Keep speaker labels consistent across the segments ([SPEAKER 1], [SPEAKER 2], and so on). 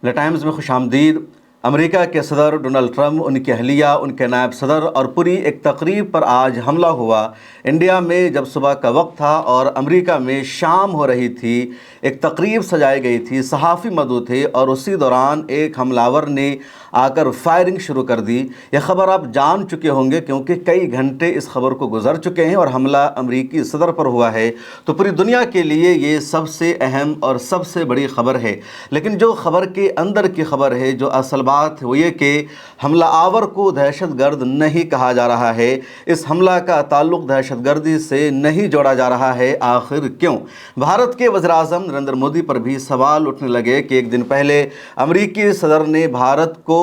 [SPEAKER 1] The times में खुश आमदीद। अमेरिका के सदर डोनाल्ड ट्रंप, उनकी अहलिया, उनके नायब सदर और पूरी एक तकरीब पर आज हमला हुआ। इंडिया में जब सुबह का वक्त था और अमेरिका में शाम हो रही थी, एक तकरीब सजाई गई थी, सहाफ़ी मौजूद थे और उसी दौरान एक हमलावर ने आकर फायरिंग शुरू कर दी। यह ख़बर आप जान चुके होंगे क्योंकि कई घंटे इस खबर को गुजर चुके हैं और हमला अमेरिकी सदर पर हुआ है, तो पूरी दुनिया के लिए ये सबसे अहम और सबसे बड़ी ख़बर है। लेकिन जो ख़बर के अंदर की ख़बर है, जो असल बात वो ये कि हमला आवर को दहशतगर्द नहीं कहा जा रहा है, इस हमला का ताल्लुक़ दहशतगर्दी से नहीं जोड़ा जा रहा है। आखिर क्यों? भारत के वज़ीर-ए-आज़म नरेंद्र मोदी पर भी सवाल उठने लगे कि एक दिन पहले अमेरिकी सदर ने भारत को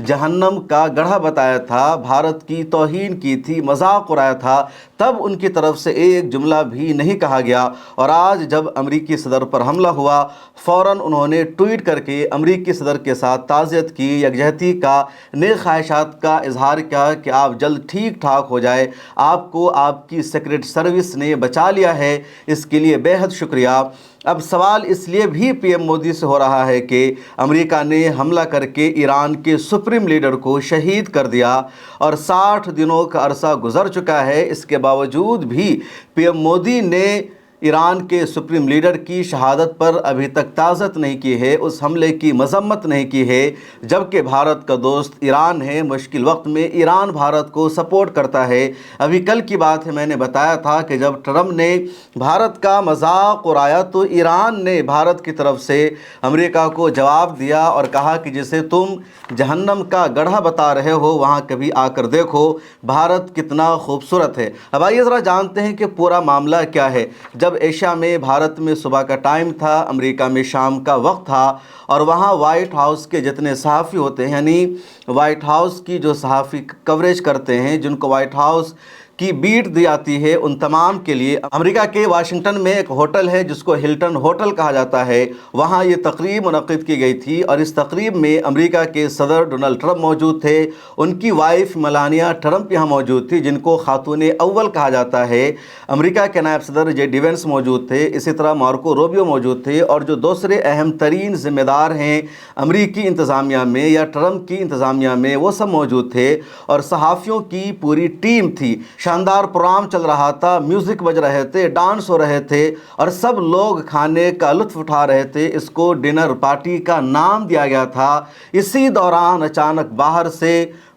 [SPEAKER 1] जहन्नम का गढ़ा बताया था, भारत की तौहीन की थी, मजाक उड़ाया था, तब उनकी तरफ से एक जुमला भी नहीं कहा गया। और आज जब अमेरिकी सदर पर हमला हुआ, फ़ौरन उन्होंने ट्वीट करके अमेरिकी सदर के साथ ताज़ियत की, यकजहती का, नेक ख्वाहिशात का इजहार किया कि आप जल्द ठीक ठाक हो जाए, आपको आपकी सीक्रेट सर्विस ने बचा लिया है, इसके लिए बेहद शुक्रिया। अब सवाल इसलिए भी पीएम मोदी से हो रहा है कि अमेरिका ने हमला करके ईरान के सुप्रीम लीडर को शहीद कर दिया और 60 दिनों का अरसा गुजर चुका है। इसके बावजूद भी पीएम मोदी ने ईरान के सुप्रीम लीडर की शहादत पर अभी तक ताज़त नहीं की है, उस हमले की मजम्मत नहीं की है, जबकि भारत का दोस्त ईरान है। मुश्किल वक्त में ईरान भारत को सपोर्ट करता है। अभी कल की बात है, मैंने बताया था कि जब ट्रंप ने भारत का मजाक उड़ाया तो ईरान ने भारत की तरफ से अमेरिका को जवाब दिया और कहा कि जिसे तुम जहन्नम का गढ़ा बता रहे हो, वहाँ कभी आकर देखो, भारत कितना खूबसूरत है। अब आइए ज़रा जानते हैं कि पूरा मामला क्या है। जब एशिया में भारत में सुबह का टाइम था, अमेरिका में शाम का वक्त था और वहाँ वाइट हाउस के जितने सहाफ़ी होते हैं, यानी वाइट हाउस की जो सहाफ़ी कवरेज करते हैं, जिनको वाइट हाउस की बीट दी जाती है, उन तमाम के लिए अमेरिका के वाशिंगटन में एक होटल है जिसको हिल्टन होटल कहा जाता है, वहाँ ये तकरीब मुनक़्क़िद की गई थी। और इस तकरीब में अमेरिका के सदर डोनाल्ड ट्रंप मौजूद थे, उनकी वाइफ मेलानिया ट्रंप यहाँ मौजूद थी, जिनको खातून अव्वल कहा जाता है। अमेरिका के नायब सदर जे.डी. वेंस मौजूद थे, इसी तरह मार्को रूबियो मौजूद थे और जो दूसरे अहम तरीन ज़िम्मेदार हैं अमेरिकी इंतज़ामिया में या ट्रंप की इंतज़ामिया में, वो सब मौजूद थे और सहाफ़ियों की पूरी टीम थी। शानदार प्रोग्राम चल रहा था, म्यूज़िक बज रहे थे, डांस हो रहे थे और सब लोग खाने का लुत्फ़ उठा रहे थे। इसको डिनर पार्टी का नाम दिया गया था। इसी दौरान अचानक बाहर से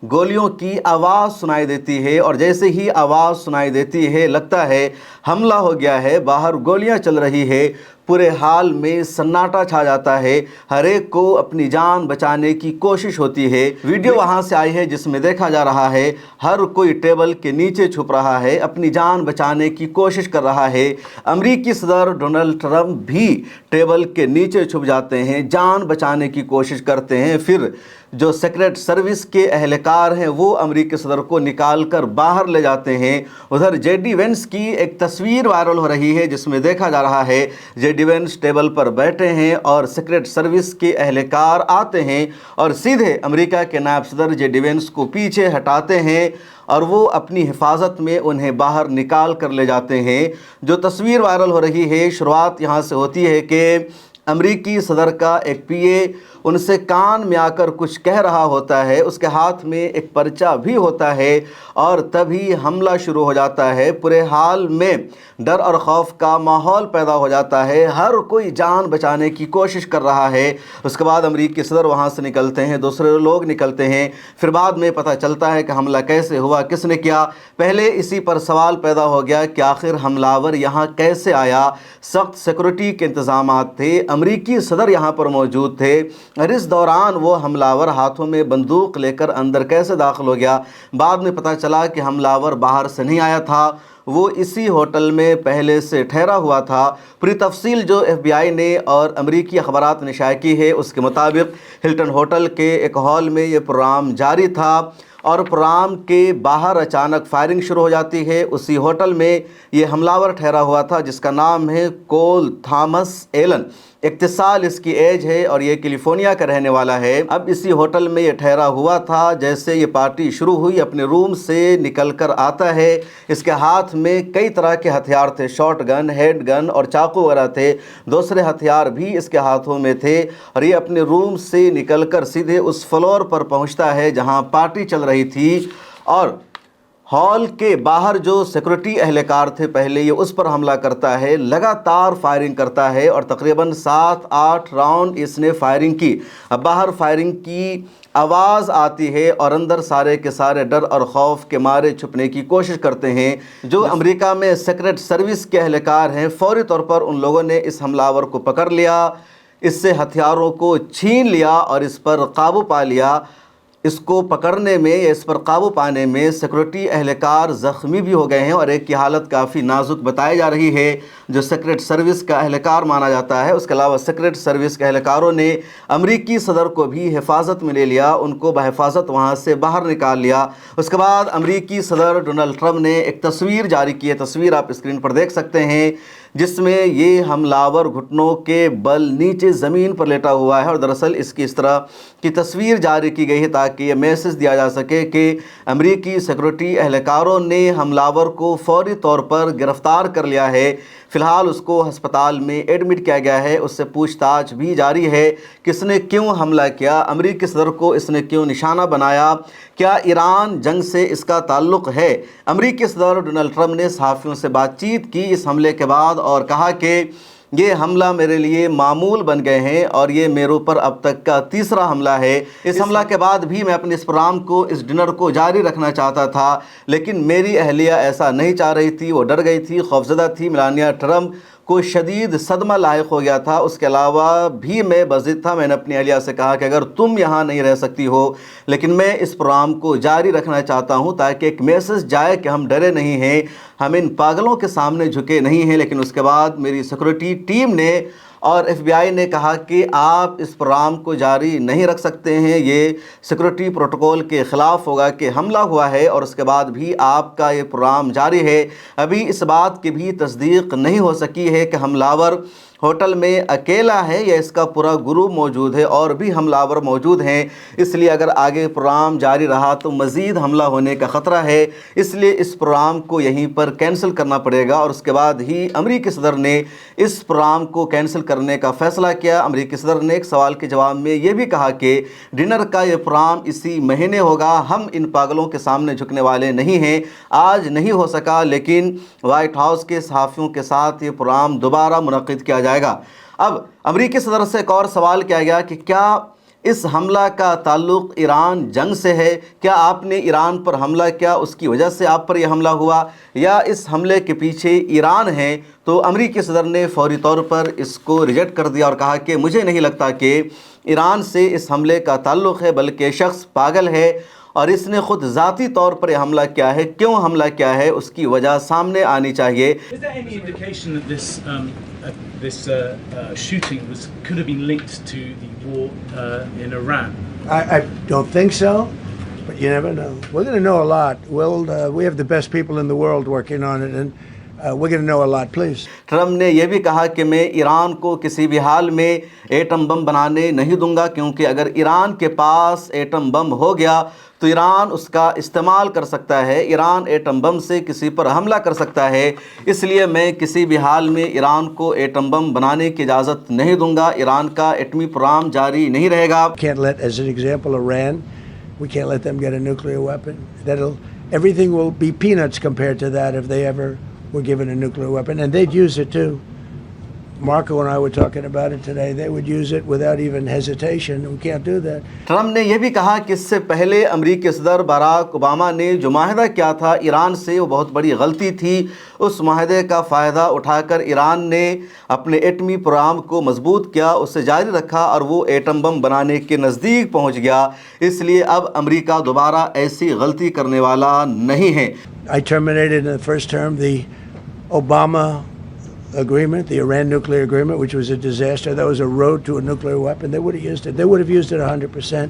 [SPEAKER 1] गोलियों की आवाज़ सुनाई देती है और जैसे ही आवाज़ सुनाई देती है लगता है हमला हो गया है, बाहर गोलियां चल रही है। पूरे हाल में सन्नाटा छा जाता है, हर एक को अपनी जान बचाने की कोशिश होती है। वीडियो वहां से आई है जिसमें देखा जा रहा है हर कोई टेबल के नीचे छुप रहा है, अपनी जान बचाने की कोशिश कर रहा है। अमेरिकी सदर डोनाल्ड ट्रंप भी टेबल के नीचे छुप जाते हैं, जान बचाने की कोशिश करते हैं। फिर जो सीक्रेट सर्विस के एहलकार हैं वो अमेरिकी सदर को निकाल कर बाहर ले जाते हैं। उधर जे.डी. वेंस की एक तस्वीर वायरल हो रही है जिसमें देखा जा रहा है जे.डी. वेंस टेबल पर बैठे हैं और सीक्रेट सर्विस के एहलकार आते हैं और सीधे अमेरिका के नायब सदर जे.डी. वेंस को पीछे हटाते हैं और वो अपनी हिफाजत में उन्हें बाहर निकाल कर ले जाते हैं। जो तस्वीर वायरल हो रही है, शुरुआत यहाँ से होती है कि अमेरिकी सदर का एक पीए उनसे कान में आकर कुछ कह रहा होता है, उसके हाथ में एक पर्चा भी होता है और तभी हमला शुरू हो जाता है। पूरे हाल में डर और खौफ का माहौल पैदा हो जाता है, हर कोई जान बचाने की कोशिश कर रहा है। उसके बाद अमेरिकी सदर वहाँ से निकलते हैं, दूसरे लोग निकलते हैं, फिर बाद में पता चलता है कि हमला कैसे हुआ, किसने किया। पहले इसी पर सवाल पैदा हो गया कि आखिर हमलावर यहाँ कैसे आया। सख्त सिक्योरिटी के इंतजाम थे, अमेरिकी सदर यहाँ पर मौजूद थे और इस दौरान वो हमलावर हाथों में बंदूक लेकर अंदर कैसे दाखिल हो गया। बाद में पता चला कि हमलावर बाहर से नहीं आया था, वो इसी होटल में पहले से ठहरा हुआ था। पूरी तफसील जो FBI ने और अमेरिकी अखबारात ने शाया की है उसके मुताबिक हिल्टन होटल के एक हॉल में ये प्रोग्राम जारी था और प्रोग्राम के बाहर अचानक फायरिंग शुरू हो जाती है। उसी होटल में ये हमलावर ठहरा हुआ था जिसका नाम है कोल थॉमस एलन। 31 سال اس کی ایج ہے اور یہ کیلیفورنیا کا رہنے والا ہے۔ اب اسی ہوٹل میں یہ ٹھہرا ہوا تھا، جیسے یہ پارٹی شروع ہوئی اپنے روم سے نکل کر آتا ہے۔ اس کے ہاتھ میں کئی طرح کے ہتھیار تھے، شارٹ گن، ہینڈ گن اور چاقو وغیرہ تھے، دوسرے ہتھیار بھی اس کے ہاتھوں میں تھے، اور یہ اپنے روم سے نکل کر سیدھے اس فلور پر پہنچتا ہے جہاں پارٹی چل رہی تھی، اور ہال کے باہر جو سیکورٹی اہلکار تھے پہلے، یہ اس پر حملہ کرتا ہے، لگاتار فائرنگ کرتا ہے اور تقریباً 7-8 راؤنڈ اس نے فائرنگ کی۔ اب باہر فائرنگ کی آواز آتی ہے اور اندر سارے کے سارے ڈر اور خوف کے مارے چھپنے کی کوشش کرتے ہیں۔ جو امریکہ میں سیکرٹ سروس کے اہلکار ہیں، فوری طور پر ان لوگوں نے اس حملہ آور کو پکڑ لیا، اس سے ہتھیاروں کو چھین لیا اور اس پر قابو پا لیا۔ اس کو پکڑنے میں یا اس پر قابو پانے میں سیکورٹی اہلکار زخمی بھی ہو گئے ہیں، اور ایک کی حالت کافی نازک بتائی جا رہی ہے جو سیکرٹ سروس کا اہلکار مانا جاتا ہے۔ اس کے علاوہ سیکرٹ سروس کے اہلکاروں نے امریکی صدر کو بھی حفاظت میں لے لیا، ان کو بحفاظت وہاں سے باہر نکال لیا۔ اس کے بعد امریکی صدر ڈونلڈ ٹرمپ نے ایک تصویر جاری کی ہے، تصویر آپ اسکرین پر دیکھ سکتے ہیں، جس میں یہ حملہ آور گھٹنوں کے بل نیچے زمین پر لیٹا ہوا ہے، اور دراصل اس کی اس طرح کی تصویر جاری کی گئی ہے تاکہ یہ میسج دیا جا سکے کہ امریکی سیکورٹی اہلکاروں نے حملہ آور کو فوری طور پر گرفتار کر لیا ہے۔ فی الحال اس کو ہسپتال میں ایڈمٹ کیا گیا ہے، اس سے پوچھ تاچھ بھی جاری ہے کہ اس نے کیوں حملہ کیا، امریکی صدر کو اس نے کیوں نشانہ بنایا، کیا ایران جنگ سے اس کا تعلق ہے۔ امریکی صدر ڈونلڈ ٹرمپ نے صحافیوں سے بات چیت کی اس حملے کے بعد اور کہا کہ یہ حملہ میرے لیے معمول بن گئے ہیں اور یہ میرے اوپر اب تک کا تیسرا حملہ ہے۔ اس حملہ کے بعد بھی میں اپنے اس پروگرام کو، اس ڈنر کو جاری رکھنا چاہتا تھا، لیکن میری اہلیہ ایسا نہیں چاہ رہی تھی، وہ ڈر گئی تھی، خوفزدہ تھی۔ میلانیا ٹرمپ کو شدید صدمہ لاحق ہو گیا تھا، اس کے علاوہ بھی میں بضد تھا۔ میں نے اپنی اہلیہ سے کہا کہ اگر تم یہاں نہیں رہ سکتی ہو، لیکن میں اس پروگرام کو جاری رکھنا چاہتا ہوں تاکہ ایک میسج جائے کہ ہم ڈرے نہیں ہیں، ہم ان پاگلوں کے سامنے جھکے نہیں ہیں۔ لیکن اس کے بعد میری سیکورٹی ٹیم نے اور ایف بی آئی نے کہا کہ آپ اس پروگرام کو جاری نہیں رکھ سکتے ہیں، یہ سیکورٹی پروٹوکول کے خلاف ہوگا کہ حملہ ہوا ہے اور اس کے بعد بھی آپ کا یہ پروگرام جاری ہے۔ ابھی اس بات کی بھی تصدیق نہیں ہو سکی ہے کہ حملہ آور ہوٹل میں اکیلا ہے یا اس کا پورا گروپ موجود ہے، اور بھی حملہ آور موجود ہیں، اس لیے اگر آگے پروگرام جاری رہا تو مزید حملہ ہونے کا خطرہ ہے، اس لیے اس پروگرام کو یہیں پر کینسل کرنا پڑے گا۔ اور اس کے بعد ہی امریکی صدر نے اس پروگرام کو کینسل کرنے کا فیصلہ کیا۔ امریکی صدر نے ایک سوال کے جواب میں یہ بھی کہا کہ ڈنر کا یہ پروگرام اسی مہینے ہوگا، ہم ان پاگلوں کے سامنے جھکنے والے نہیں ہیں، آج نہیں ہو سکا، لیکن وائٹ ہاؤس کے صحافیوں کے ساتھ یہ پروگرام دوبارہ منعقد کیا جائے گا۔ اب امریکی صدر سے ایک اور سوال کیا گیا کہ کیا اس حملہ کا تعلق ایران جنگ سے ہے، کیا آپ نے ایران پر حملہ کیا، اس کی وجہ سے آپ پر یہ حملہ ہوا، یا اس حملے کے پیچھے ایران ہے؟ تو امریکی صدر نے فوری طور پر اس کو ریجیکٹ کر دیا اور کہا کہ مجھے نہیں لگتا کہ ایران سے اس حملے کا تعلق ہے، بلکہ شخص پاگل ہے اور اس نے خود ذاتی طور پر یہ حملہ کیا ہے، کیوں حملہ کیا ہے، اس کی وجہ سامنے آنی چاہیے۔
[SPEAKER 2] Is there any indication that this shooting could have been linked to the war in Iran?
[SPEAKER 3] I don't think so, but you never know. We're going to know a lot. We have the best people in the world working on it, and we're going to know a lot, please.
[SPEAKER 1] Trump نے یہ بھی کہا کہ میں ایران کو کسی بھی حال میں ایٹم بم بنانے نہیں دوں گا، کیونکہ اگر ایران کے پاس ایٹم بم ہو گیا تو ایران اس کا استعمال کر سکتا ہے، ایران ایٹم بم سے کسی پر حملہ کر سکتا ہے، اس لیے میں کسی بھی حال میں ایران کو ایٹم بم بنانے کی اجازت نہیں دوں گا، ایران کا ایٹمی پروگرام جاری نہیں رہے گا۔
[SPEAKER 3] Can't let, as an example, Iran, we can't let them get a nuclear weapon. Everything will be peanuts compared to that if they ever were given a nuclear weapon, and they'd use it too. Marco and I were talking about it today. They would use it without even hesitation. We can't do that.
[SPEAKER 1] Trump نے یہ بھی کہا کہ اس سے پہلے امریکی صدر Barack Obama نے جو معاہدہ کیا تھا ایران سے، وہ بہت بڑی غلطی تھی۔ اس معاہدے کا فائدہ اٹھا کر ایران نے اپنے ایٹمی پروگرام کو مضبوط کیا، اسے جاری رکھا اور وہ ایٹم بم بنانے کے نزدیک پہنچ گیا، اس لیے اب امریکہ دوبارہ ایسی غلطی کرنے والا نہیں ہے۔
[SPEAKER 3] I terminated in the first term the Obama agreement, the Iran nuclear agreement, which was a disaster. That was a road to a nuclear weapon. They would have used it. They would have used it 100%.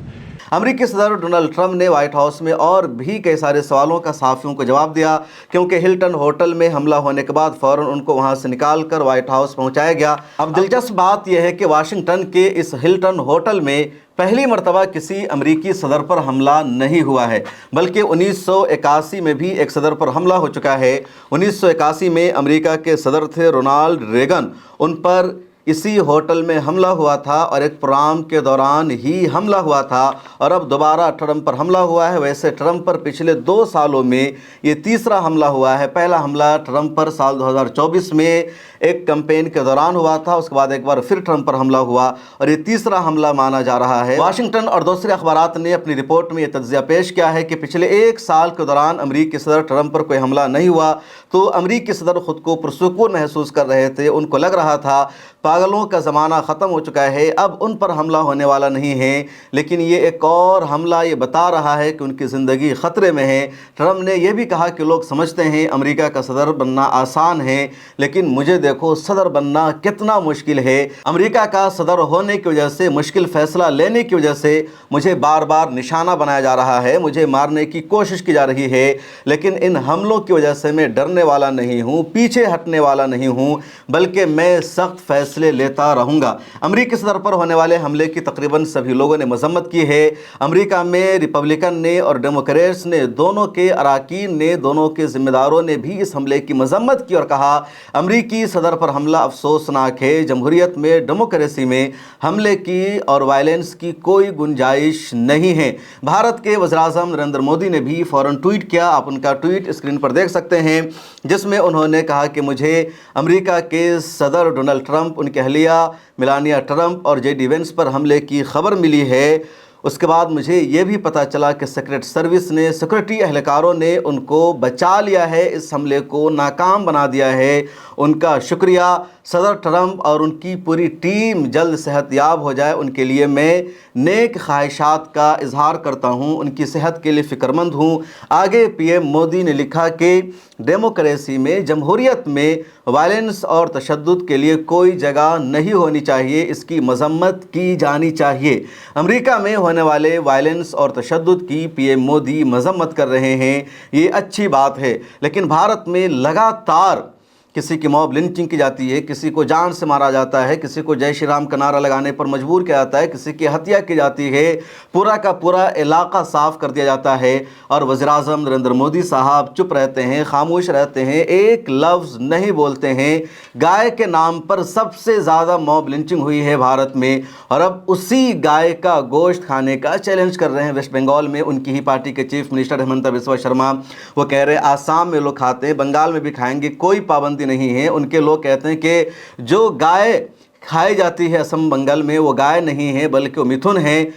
[SPEAKER 1] अमेरिकी सदर Donald Trump ने white house में और भी कई सारे सवालों का सहाफ़ियों को जवाब दिया, क्योंकि हिल्टन होटल में हमला होने के बाद फ़ौरन उनको वहां से निकाल कर व्हाइट हाउस पहुंचाया गया। अब दिलचस्प बात यह है कि वाशिंगटन के इस हिल्टन होटल में पहली मर्तबा किसी अमेरिकी सदर पर हमला नहीं हुआ है, बल्कि 1981 में भी एक सदर पर हमला हो चुका है। 1981 में अमेरिका के सदर थे रोनाल्ड रेगन, उन पर इसी होटल में हमला हुआ था और एक प्रोग्राम के दौरान ही हमला हुआ था, और अब दोबारा ट्रंप पर हमला हुआ है। वैसे ट्रंप पर पिछले 2 सालों में ये तीसरा हमला हुआ है। पहला हमला ट्रंप पर साल 2024 में एक कैंपेन के दौरान हुआ था, उसके बाद एक बार फिर ट्रंप पर हमला हुआ और ये तीसरा हमला माना जा रहा है। वाशिंगटन और दूसरे अखबारात ने अपनी रिपोर्ट में यह तज्जिया पेश किया है कि पिछले 1 साल के दौरान अमेरिकी सदर ट्रंप पर कोई हमला नहीं हुआ, तो अमेरिकी सदर खुद को पुरसुकून महसूस कर रहे थे। उनको लग रहा था पागलों का ज़माना ख़त्म हो चुका है, अब उन पर हमला होने वाला नहीं है। लेकिन ये एक और हमला ये बता रहा है कि उनकी ज़िंदगी ख़तरे में है। ट्रंप ने यह भी कहा कि लोग समझते हैं अमेरिका का सदर बनना आसान है, लेकिन मुझे देखो सदर बनना कितना मुश्किल है। अमेरिका का सदर होने की वजह से, मुश्किल फ़ैसला लेने की वजह से मुझे बार बार निशाना बनाया जा रहा है, मुझे मारने की कोशिश की जा रही है। लेकिन इन हमलों की वजह से मैं डरने वाला नहीं हूँ, पीछे हटने वाला नहीं हूँ, बल्कि मैं सख्त फैसले लेता रहूँगा। अमेरिकी सदर पर होने वाले हमले की तकरीबन सभी लोगों ने मजम्मत की है। अमेरिका में रिपब्लिकन ने और डेमोक्रेट्स ने, दोनों के अराकीन ने, दोनों के ज़िम्मेदारों ने भी इस हमले की मजम्मत की और कहा अमेरिकी सदर पर हमला अफसोसनाक है। जमहूरियत में, डेमोक्रेसी में हमले की और वायलेंस की कोई गुंजाइश नहीं है। भारत के वज़ीर-ए-आज़म नरेंद्र मोदी ने भी फ़ौरन ट्वीट किया। आप उनका ट्वीट स्क्रीन पर देख सकते हैं, जिसमें उन्होंने कहा कि मुझे अमेरिका के सदर डोनाल्ड ट्रंप, उनके अहलिया मेलानिया ट्रंप और जेडी वेंस पर हमले की खबर मिली है। उसके बाद मुझे ये भी पता चला कि सीक्रेट सर्विस ने, सिक्योरिटी एहलकारों ने उनको बचा लिया है, इस हमले को नाकाम बना दिया है। उनका शुक्रिया। सदर ट्रंप और उनकी पूरी टीम जल्द सेहतयाब हो जाए, उनके लिए मैं नेक ख्वाहिशात का इजहार करता हूँ, उनकी सेहत के लिए फ़िक्रमंद हूँ। आगे पीएम मोदी ने लिखा कि डेमोक्रेसी में, जमहूरियत में वायलेंस और तशद्दुद के लिए कोई जगह नहीं होनी चाहिए, इसकी मजम्मत की जानी चाहिए। अमेरिका में होने वाले वायलेंस और तशद्दुद की पीएम मोदी मजम्मत कर रहे हैं, ये अच्छी बात है। लेकिन भारत में लगातार किसी की मॉब लिंचिंग की जाती है, किसी को जान से मारा जाता है, किसी को जय श्री राम का नारा लगाने पर मजबूर किया जाता है, किसी की हत्या की जाती है, पूरा का पूरा इलाका साफ कर दिया जाता है, और वज़ीर-ए-आज़म नरेंद्र मोदी साहब चुप रहते हैं, खामोश रहते हैं, एक लफ्ज़ नहीं बोलते हैं। गाय के नाम पर सबसे ज़्यादा मॉब लिंचिंग हुई है भारत में, और अब उसी गाय का गोश्त खाने का चैलेंज कर रहे हैं वेस्ट बंगाल में। उनकी ही पार्टी के चीफ मिनिस्टर हेमंत बिस्वा शर्मा, वो कह रहे हैं आसाम में लोग खाते हैं, बंगाल में भी खाएंगे, कोई पाबंदी नहीं है। उनके लोग कहते हैं कि जो गाय खाई जाती है असम बंगाल में, वो गाय नहीं है बल्कि वो मिथुन है,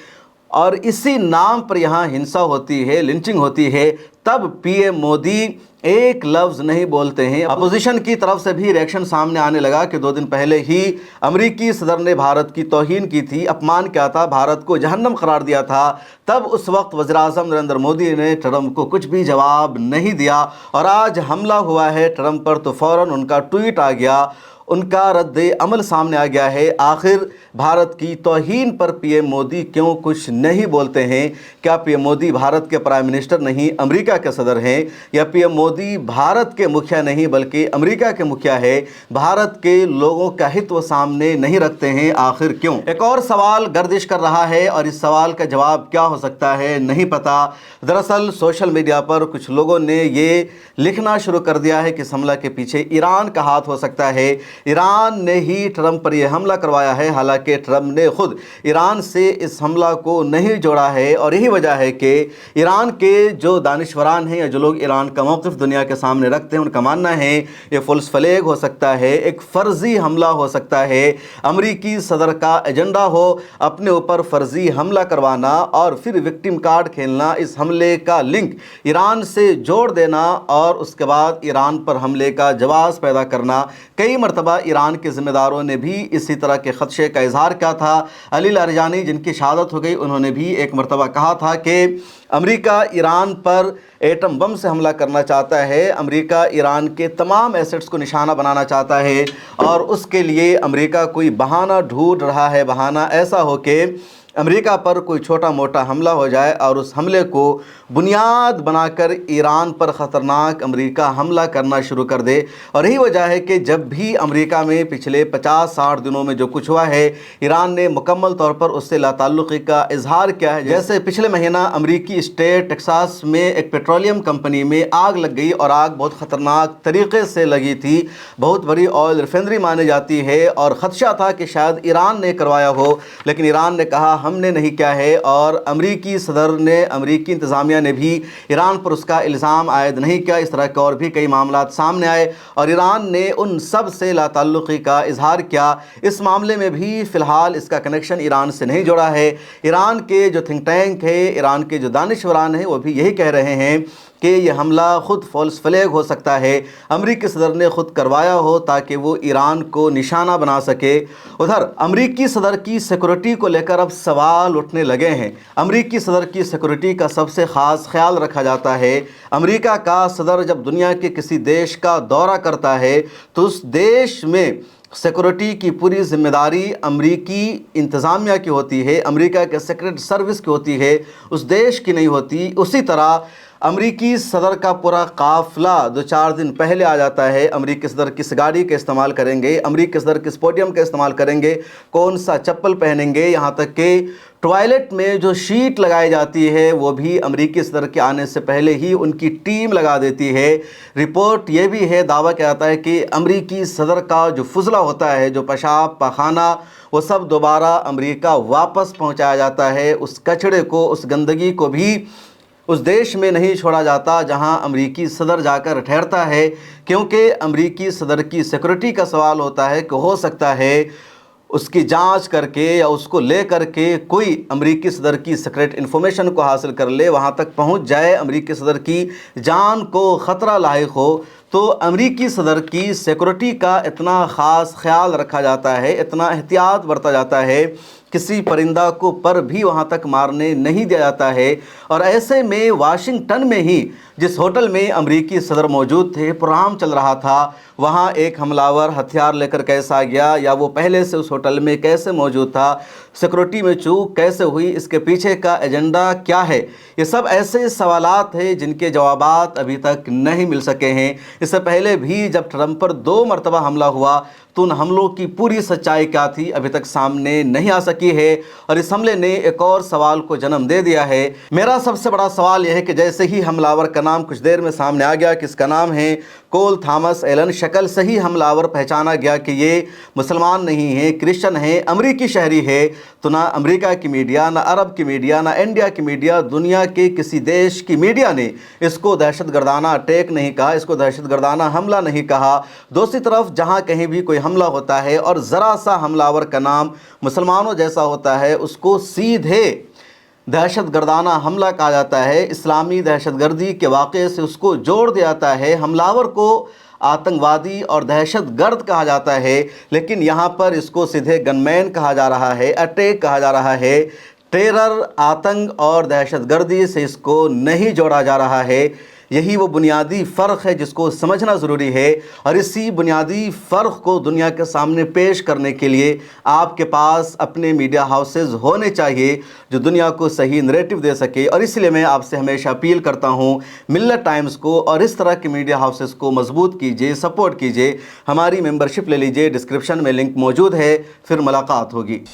[SPEAKER 1] और इसी नाम पर यहाँ हिंसा होती है, लिंचिंग होती है। तब पीएम मोदी एक लफ्ज़ नहीं बोलते हैं। अपोजिशन की तरफ से भी रिएक्शन सामने आने लगा कि 2 दिन पहले ही अमेरिकी सदर ने भारत की तौहीन की थी, अपमान किया था, भारत को जहन्नम करार दिया था। तब उस वक्त वज़ीर-ए-आज़म नरेंद्र मोदी ने ट्रंप को कुछ भी जवाब नहीं दिया, और आज हमला हुआ है ट्रंप पर तो फ़ौरन उनका ट्वीट आ गया, उनका रद्द अमल सामने आ गया है। आखिर भारत की तौहीन पर पीएम मोदी क्यों कुछ नहीं बोलते हैं? क्या पीएम मोदी भारत के प्राइम मिनिस्टर नहीं, अमेरिका के सदर हैं? या पीएम मोदी भारत के मुखिया नहीं बल्कि अमेरिका के मुखिया है? भारत के लोगों का हित वो सामने नहीं रखते हैं, आखिर क्यों? एक और सवाल गर्दिश कर रहा है, और इस सवाल का जवाब क्या हो सकता है नहीं पता। दरअसल सोशल मीडिया पर कुछ लोगों ने ये लिखना शुरू कर दिया है कि इस हमला के पीछे ईरान का हाथ हो सकता है, ईरान ने ही ट्रंप पर यह हमला करवाया है। हालांकि ट्रंप ने खुद ईरान से इस हमला को नहीं जोड़ा है, और यही वजह है कि ईरान के जो दानिशवरान हैं या जो लोग ईरान का मौक़िफ़ दुनिया के सामने रखते हैं, उनका मानना है ये फुल्स फ्लैग हो सकता है, एक फ़र्ज़ी हमला हो सकता है, अमेरिकी सदर का एजेंडा हो अपने ऊपर फ़र्ज़ी हमला करवाना और फिर विक्टिम कार्ड खेलना, इस हमले का लिंक ईरान से जोड़ देना और उसके बाद ईरान पर हमले का जवाब पैदा करना। कई मरतबा मरतबा ईरान के ज़िम्मेदारों ने भी इसी तरह के ख़दशे का इजहार किया था। अली लारजानी जिनकी शहादत हो गई, उन्होंने भी एक मरतबा कहा था कि अमेरिका ईरान पर एटम बम से हमला करना चाहता है, अमेरिका ईरान के तमाम एसेट्स को निशाना बनाना चाहता है और उसके लिए अमेरिका कोई बहाना ढूंढ रहा है। बहाना ऐसा हो कि अमेरिका पर कोई छोटा मोटा हमला हो जाए और उस हमले को बुनियाद बनाकर ईरान पर ख़तरनाक अमेरिका हमला करना शुरू कर दे। और यही वजह है कि जब भी अमेरिका में पिछले 50-60 दिनों में जो कुछ हुआ है, ईरान ने मुकम्मल तौर पर उससे लाताल्लुक़ी का इजहार किया है। जैसे पिछले महीना अमेरिकी स्टेट टेक्सास में एक पेट्रोलियम कंपनी में आग लग गई और आग बहुत ख़तरनाक तरीक़े से लगी थी। बहुत बड़ी ऑयल रिफाइनरी मानी जाती है और ख़दशा था कि शायद ईरान ने करवाया हो, लेकिन ईरान ने कहा हमने नहीं किया है और अमेरिकी सदर ने, अमेरिकी इंतज़ामिया ने भी ईरान पर उसका इल्ज़ाम आयद नहीं किया। इस तरह के और भी कई मामलात सामने आए और ईरान ने उन सब से लाताल्लुक़ी का इजहार किया। इस मामले में भी फ़िलहाल इसका कनेक्शन ईरान से नहीं जुड़ा है। ईरान के जो थिंक टैंक है, ईरान के जो दानिशवरान हैं, वो भी यही कह रहे हैं कि ये हमला ख़ुद फॉल्स फ्लैग हो सकता है, अमेरिकी सदर ने ख़ुद करवाया हो ताकि वो ईरान को निशाना बना सके। उधर अमेरिकी सदर की सिक्योरिटी को लेकर अब सवाल उठने लगे हैं। अमेरिकी सदर की सिक्योरिटी का सबसे ख़ास ख्याल रखा जाता है। अमेरिका का सदर जब दुनिया के किसी देश का दौरा करता है तो उस देश में सिक्योरिटी की पूरी जिम्मेदारी अमेरिकी इंतज़ामिया की होती है, अमेरिका के सीक्रेट सर्विस की होती है, उस देश की नहीं होती। उसी तरह अमेरिकी सदर का पूरा काफ़िला 2-4 दिन पहले आ जाता है। अमेरिकी सदर किस गाड़ी का इस्तेमाल करेंगे, अमेरिकी सदर किस पोडियम का इस्तेमाल करेंगे, कौन सा चप्पल पहनेंगे, यहाँ तक कि टॉयलेट में जो शीट लगाई जाती है वो भी अमेरिकी सदर के आने से पहले ही उनकी टीम लगा देती है। रिपोर्ट ये भी है, दावा किया जाता है कि अमेरिकी सदर का जो फुजला होता है, जो पेशाब पाखाना, वो सब दोबारा अमेरिका वापस पहुँचाया जाता है। उस कचड़े को, उस गंदगी को भी उस देश में नहीं छोड़ा जाता जहां अमेरिकी सदर जाकर ठहरता है, क्योंकि अमेरिकी सदर की सिक्योरिटी का सवाल होता है कि हो सकता है उसकी जांच करके या उसको ले करके कोई अमेरिकी सदर की सीक्रेट इन्फॉर्मेशन को हासिल कर ले, वहां तक पहुंच जाए, अमेरिकी सदर की जान को ख़तरा लायक हो। तो अमेरिकी सदर की सिक्योरिटी का इतना ख़ास ख्याल रखा जाता है, इतना एहतियात बरता जाता है, किसी परिंदा को पर भी वहाँ तक मारने नहीं दिया जाता है। और ऐसे में वाशिंगटन में ही जिस होटल में अमेरिकी सदर मौजूद थे, प्रोग्राम चल रहा था, वहाँ एक हमलावर हथियार लेकर कैसे आ गया या वो पहले से उस होटल में कैसे मौजूद था, सिक्योरिटी में चूक कैसे हुई, इसके पीछे का एजेंडा क्या है, ये सब ऐसे सवालात हैं जिनके जवाबात अभी तक नहीं मिल सके हैं। इससे पहले भी जब ट्रंप पर 2 मरतबा हमला हुआ तो उन हमलों की पूरी सच्चाई क्या थी अभी तक सामने नहीं आ सकी है और इस हमले ने एक और सवाल को जन्म दे दिया है। मेरा सबसे बड़ा सवाल यह है कि जैसे ही हमलावर का नाम कुछ देर में सामने आ गया कि इसका नाम है कोल थॉमस एलन, शक्ल से ही हमलावर पहचाना गया कि ये मुसलमान नहीं है, क्रिश्चियन है, अमेरिकी शहरी है, तो ना अमेरिका की मीडिया, ना अरब की मीडिया, ना इंडिया की मीडिया, दुनिया के किसी देश की मीडिया ने इसको दहशतगर्दाना अटैक नहीं कहा, इसको दहशतगर्दाना हमला नहीं कहा। दूसरी तरफ जहाँ कहीं भी कोई हमला होता है और ज़रा सा हमलावर का नाम मुसलमानों जैसा होता है, उसको सीधे दहशतगर्दाना हमला कहा जाता है। इस्लामी दहशतगर्दी के वाक़े से उसको जोड़ दिया जाता है, हमलावर को आतंकवादी और दहशतगर्द कहा जाता है। लेकिन यहाँ पर इसको सीधे गनमैन कहा जा रहा है, अटैक कहा जा रहा है। टेरर, आतंक और दहशतगर्दी से इसको नहीं जोड़ा जा रहा है। यही वो बुनियादी फ़र्क है जिसको समझना ज़रूरी है और इसी बुनियादी फ़र्क को दुनिया के सामने पेश करने के लिए आपके पास अपने मीडिया हाउसेस होने चाहिए जो दुनिया को सही नरेटिव दे सके। और इसलिए मैं आपसे हमेशा अपील करता हूँ, मिल्लत टाइम्स को और इस तरह के मीडिया हाउसेस को मजबूत कीजिए, सपोर्ट कीजिए, हमारी मेंबरशिप ले लीजिए, डिस्क्रिप्शन में लिंक मौजूद है। फिर मुलाकात होगी।